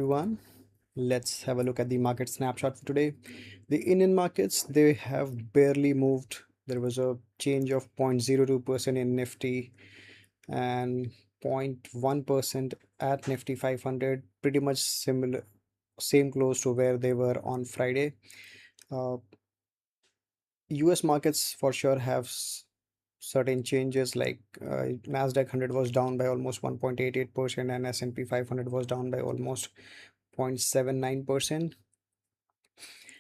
everyone. Let's have a look at the market snapshot for today. The Indian markets, they have barely moved. There was a change of 0.02% in Nifty and 0.1% at Nifty 500, pretty much similar, same close to where they were on Friday. Uh, US markets for sure have certain changes, like Nasdaq 100 was down by almost 1.88% and S&P 500 was down by almost 0.79%.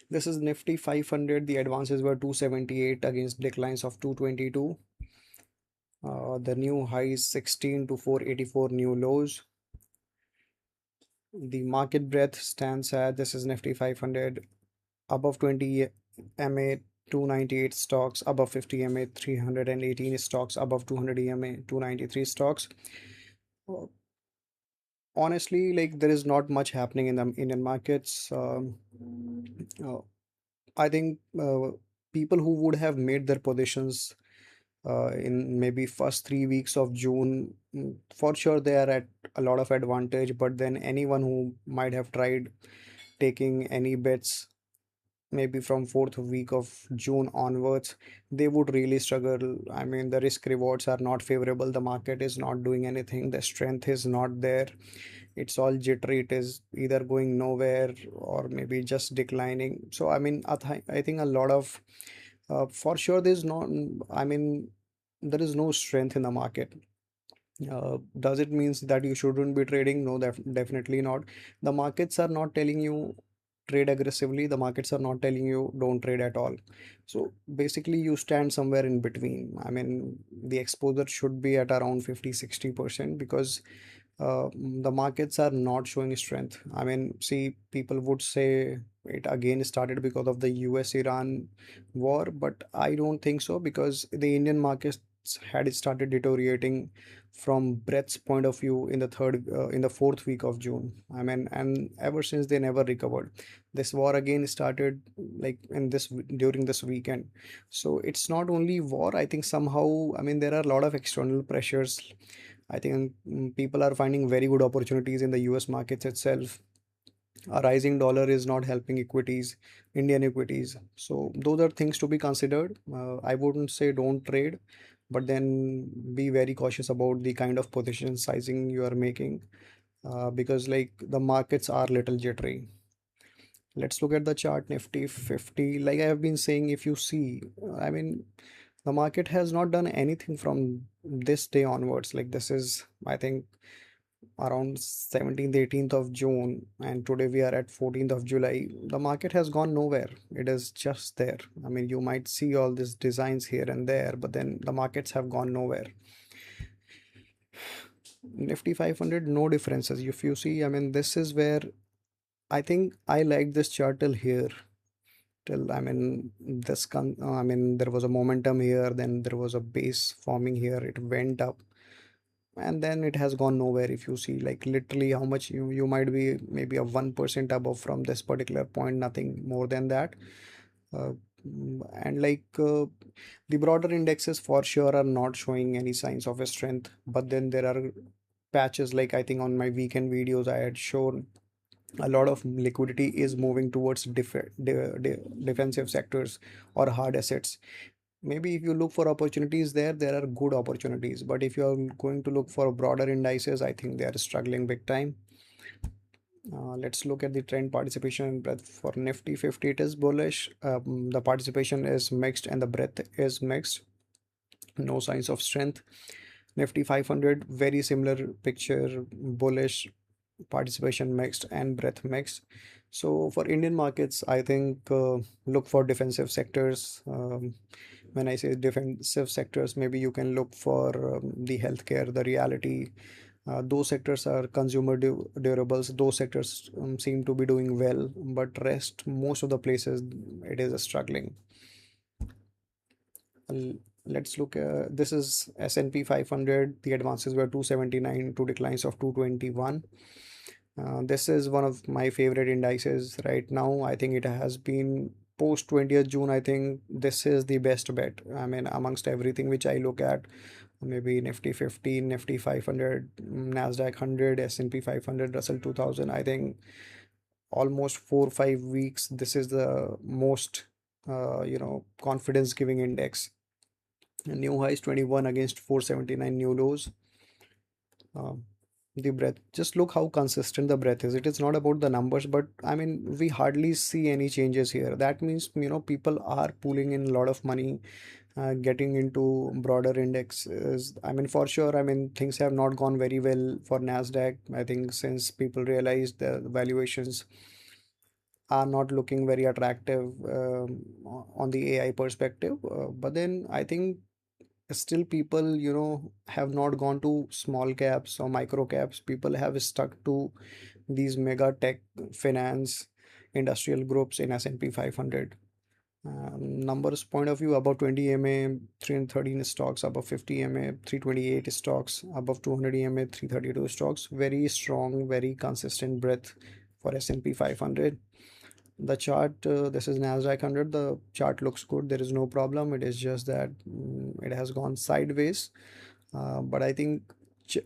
This is Nifty 500. The advances were 278 against declines of 222. The new high is 16 to 484 new lows. The market breadth stands at, this is Nifty 500, above 20 MA 298 stocks, above 50 MA 318 stocks, above 200 EMA 293 stocks. Uh, Honestly, like there is not much happening in the Indian markets. Uh, I think people who would have made their positions in maybe first 3 weeks of June, for sure they are at a lot of advantage. But then anyone who might have tried taking any bets maybe from fourth week of June onwards, they would really struggle. I mean, the risk rewards are not favorable. The market is not doing anything. The strength is not there. It's all jittery. It is either going nowhere or maybe just declining. So, I mean, I think a lot of, for sure, there's not, I mean, there is no strength in the market. Does it means that you shouldn't be trading? No, definitely not. The markets are not telling you trade aggressively. The markets are not telling you don't trade at all. So basically you stand somewhere in between. I mean, the exposure should be at around 50-60% because the markets are not showing strength. I mean, see, people would say it again started because of the US-Iran war, but I don't think so, because the Indian markets had started deteriorating from breadth's point of view in the fourth week of June. I mean, and ever since they never recovered. This war again started like during this weekend. So it's not only war. I think somehow, I mean, there are a lot of external pressures. I think people are finding very good opportunities in the US markets itself. A rising dollar is not helping equities, Indian equities. So those are things to be considered. I wouldn't say don't trade, but then be very cautious about the kind of position sizing you are making, because like the markets are little jittery. Let's look at the chart Nifty 50. Like I have been saying, if you see, I mean, the market has not done anything from this day onwards. Like this is, I think, around 17th 18th of June, and today we are at 14th of July. The market has gone nowhere. It is just there. I mean, you might see all these designs here and there, but then the markets have gone nowhere. Nifty 500, no differences. If you see, I mean, this is where I think I like this chart till here. Till, I mean, I mean, there was a momentum here, then there was a base forming here, it went up, and then it has gone nowhere. If you see, like literally how much you might be maybe a 1% above from this particular point, nothing more than that. uh, and like the broader indexes for sure are not showing any signs of a strength, but then there are patches. Like I think on my weekend videos I had shown a lot of liquidity is moving towards defensive sectors or hard assets. Maybe if you look for opportunities there, there are good opportunities, but if you are going to look for broader indices, I think they are struggling big time. Let's look at the trend participation breadth for Nifty 50. It is bullish. The participation is mixed and the breadth is mixed. No signs of strength. Nifty 500, very similar picture, bullish, participation mixed and breadth mixed. So for Indian markets, I think look for defensive sectors. When I say defensive sectors, maybe you can look for the healthcare, the reality. Those sectors are consumer durables. Those sectors seem to be doing well, but rest, most of the places, it is struggling. Let's look at, this is S&P 500. The advances were 279 to declines of 221. This is one of my favorite indices right now. I think it has been post 20th June. I think this is the best bet. I mean, amongst everything which I look at, maybe Nifty 50, Nifty 500, Nasdaq 100, S&P 500, Russell 2000. I think almost 4 or 5 weeks, this is the most confidence giving index. New highs 21 against 479 new lows. um, the breadth, just look how consistent the breadth is. It is not about the numbers, but I mean, we hardly see any changes here. That means, people are pulling in a lot of money, getting into broader indexes. I mean, for sure, I mean, things have not gone very well for Nasdaq. I think since people realized the valuations are not looking very attractive on the AI perspective. But then I think still people, have not gone to small caps or micro caps. People have stuck to these mega tech, finance, industrial groups in S&P 500. Numbers point of view, above 20 MA, 313 stocks, above 50 MA, 328 stocks, above 200 MA, 332 stocks. Very strong, very consistent breadth for S&P 500. The chart, this is Nasdaq 100. The chart looks good. There is no problem. It is just that it has gone sideways. But I think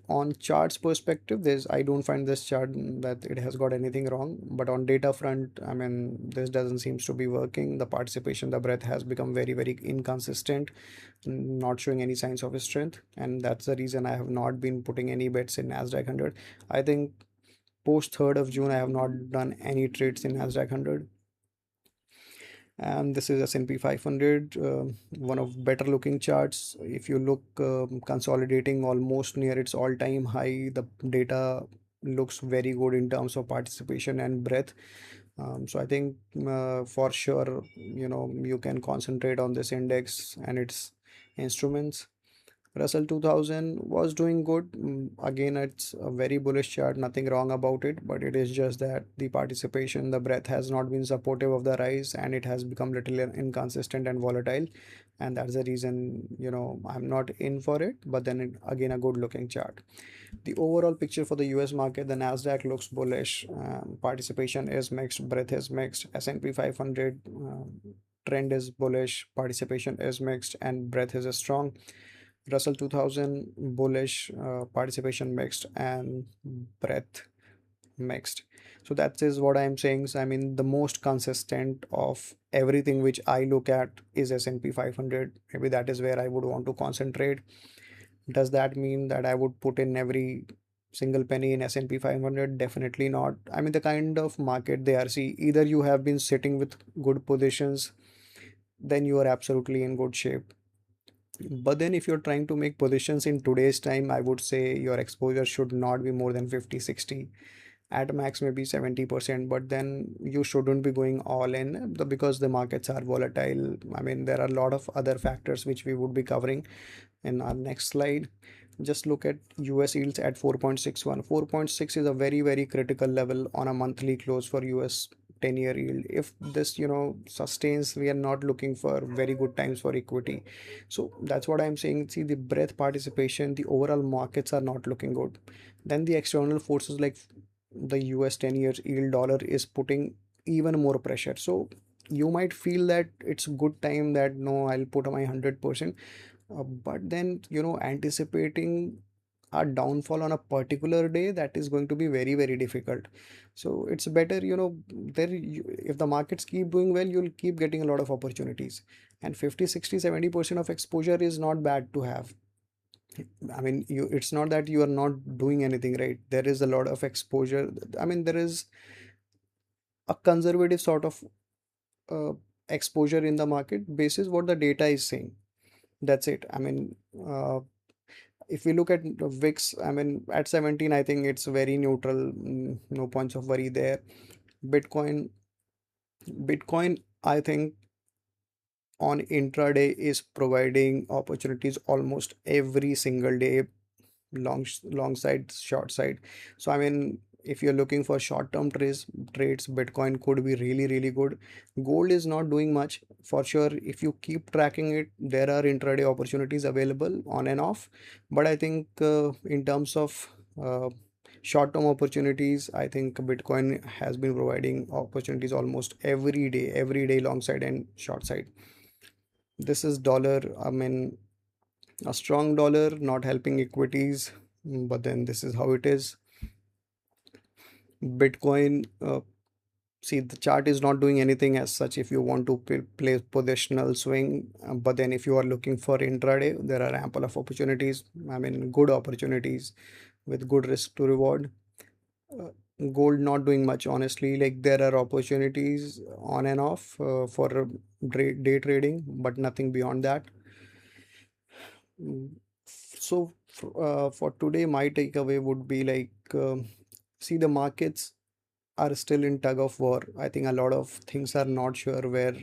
on charts perspective, I don't find this chart that it has got anything wrong. But on data front, I mean, this doesn't seems to be working. The participation, the breadth has become very, very inconsistent, not showing any signs of strength. And that's the reason I have not been putting any bets in Nasdaq 100. I think post 3rd of June, I have not done any trades in Nasdaq 100. And this is S&P 500, one of better looking charts. If you look, consolidating almost near its all-time high, the data looks very good in terms of participation and breadth. So I think for sure, you can concentrate on this index and its instruments. Russell 2000 was doing good. Again, it's a very bullish chart, nothing wrong about it, but it is just that the participation, the breadth has not been supportive of the rise, and it has become little inconsistent and volatile. And that's the reason, I'm not in for it, but then again, a good looking chart. The overall picture for the US market, the Nasdaq looks bullish. Participation is mixed, breadth is mixed. S&P 500 trend is bullish, participation is mixed, and breadth is strong. Russell 2000 bullish, participation mixed, and breadth mixed. So that is what I'm saying. So, I mean, the most consistent of everything which I look at is S&P 500. Maybe that is where I would want to concentrate. Does that mean that I would put in every single penny in S&P 500? Definitely not. I mean, the kind of market they are, see, either you have been sitting with good positions, then you are absolutely in good shape. But then if you're trying to make positions in today's time, I would say your exposure should not be more than 50, 60, at max maybe 70%. But then you shouldn't be going all in, because the markets are volatile. I mean, there are a lot of other factors which we would be covering in our next slide. Just look at US yields at 4.61. 4.6 is a very, very critical level on a monthly close for US 10-year yield. If this, sustains, we are not looking for very good times for equity. So that's what I'm saying. See, the breadth, participation, the overall markets are not looking good. Then the external forces like the US 10 years yield dollar is putting even more pressure. So you might feel that it's a good time, that no, I'll put my 100%. But then, anticipating a downfall on a particular day, that is going to be very, very difficult. So it's better, if the markets keep doing well, you'll keep getting a lot of opportunities. And 50, 60, 70% of exposure is not bad to have. I mean, it's not that you are not doing anything, right? There is a lot of exposure. I mean, there is a conservative sort of uh, exposure in the market basis what the data is saying. That's it. I mean, if we look at the VIX, I mean, at 17, I think it's very neutral. No points of worry there. Bitcoin, Bitcoin, I think on intraday is providing opportunities almost every single day, long side, short side. So I mean, if you're looking for short-term trades, Bitcoin could be really, really good. Gold is not doing much for sure. If you keep tracking it, there are intraday opportunities available on and off. But I think in terms of short-term opportunities, I think Bitcoin has been providing opportunities almost every day, long side and short side. This is dollar. I mean, A strong dollar not helping equities, but then this is how it is. Bitcoin, see, the chart is not doing anything as such if you want to play positional swing, but then if you are looking for intraday, there are ample of opportunities. I mean, good opportunities with good risk to reward. Uh, Gold not doing much, honestly. Like there are opportunities on and off for day trading, but nothing beyond that. Mm, So for today, my takeaway would be like, see, the markets are still in tug of war. I think a lot of things are not sure where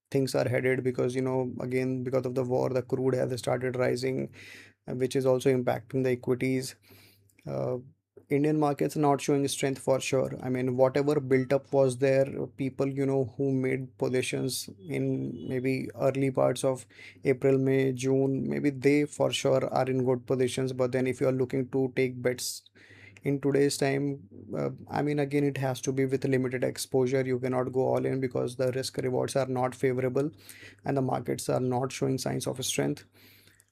things are headed because, again, because of the war, the crude has started rising, which is also impacting the equities. Uh, Indian markets not showing strength for sure. I mean, whatever built up was there, people, who made positions in maybe early parts of April, May, June, maybe they for sure are in good positions. But then if you are looking to take bets in today's time, I mean, again, it has to be with limited exposure. You cannot go all in because the risk rewards are not favorable and the markets are not showing signs of strength.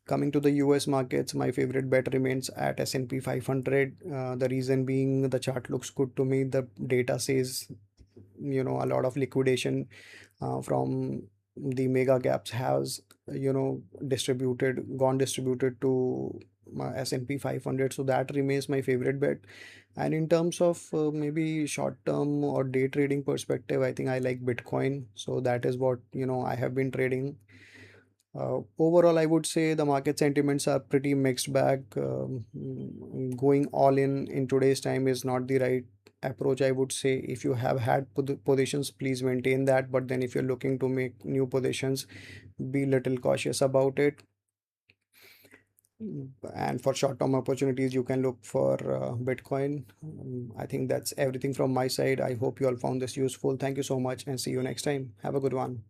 Coming to the US markets, my favorite bet remains at S&P 500. The reason being the chart looks good to me. The data says, a lot of liquidation from the mega caps has, gone distributed to S&P 500. So that remains my favorite bet. And in terms of maybe short term or day trading perspective, I think I like Bitcoin. So that is what, I have been trading. Overall, I would say the market sentiments are pretty mixed bag. Going all in today's time is not the right approach. I would say if you have had positions, please maintain that. But then if you're looking to make new positions, be little cautious about it. And for short-term opportunities, you can look for Bitcoin. I think that's everything from my side. I hope you all found this useful. Thank you so much and see you next time. Have a good one.